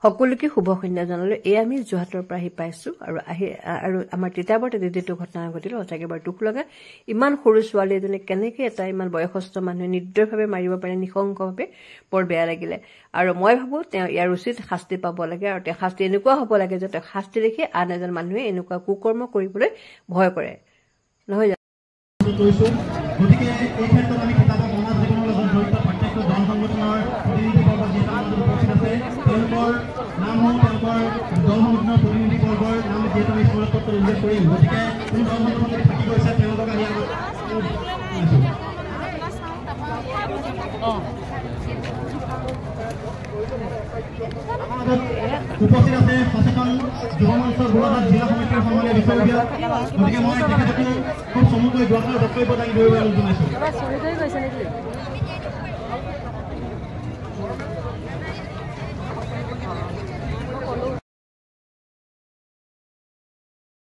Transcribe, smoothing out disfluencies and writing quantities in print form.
সকলোকে শুভ সন্ধ্যা জনালো। এই আমি যোৰহাটৰ পৰা আহি পাইছো আৰু আমাৰ তিতাবৰত যিটো ঘটনা ঘটিল সঁচাকৈ বৰ দুখ লগা। ইমান সৰু ছোৱালী এজনী কেনেকৈ এটা ইমান বয়সস্থ মানুহে নিৰ্দয়ভাৱে মাৰিব পাৰে নিশংসভাৱে, বৰ বেয়া লাগিলে। আৰু মই ভাবোঁ তেওঁ ইয়াৰ উচিত শাস্তি পাব লাগে, আৰু তেওঁ শাস্তি এনেকুৱা হ'ব লাগে যে তেওঁ শাস্তি দেখি আন এজন মানুহে এনেকুৱা কুকৰ্ম কৰিবলৈ ভয় কৰে, নহয় জানো? গতিকে এই ক্ষেত্ৰত আমি কিতাপৰ সমাজ জীৱনৰ লগত জড়িত প্ৰত্যেকটো জন সংগঠনৰ প্ৰতিনিধিবৰ্গ যিহেতু উপস্থিত আছে, তেওঁলোকৰ নাম হওক তেওঁলোকৰ দল সংগঠনৰ প্ৰতিনিধিবৰ্গৰ নাম যিহেতু আমি স্মৰণ পত্ৰত উল্লেখ কৰিম। গতিকে কোনো দল সংগঠন যদি থাকি গৈছে তেওঁলোকক আহি উপস্থিত আছে সচেতন যুৱ মঞ্চৰ গোলাঘাট জিলা সমিতিৰ সন্মানীয় বিষয়ববীয়া। গতিকে মই তেখেতকো খুব চমুকৈ যোৱাকালি বক্তব্য দাঙি ধৰিবলৈ জনাইছোঁ।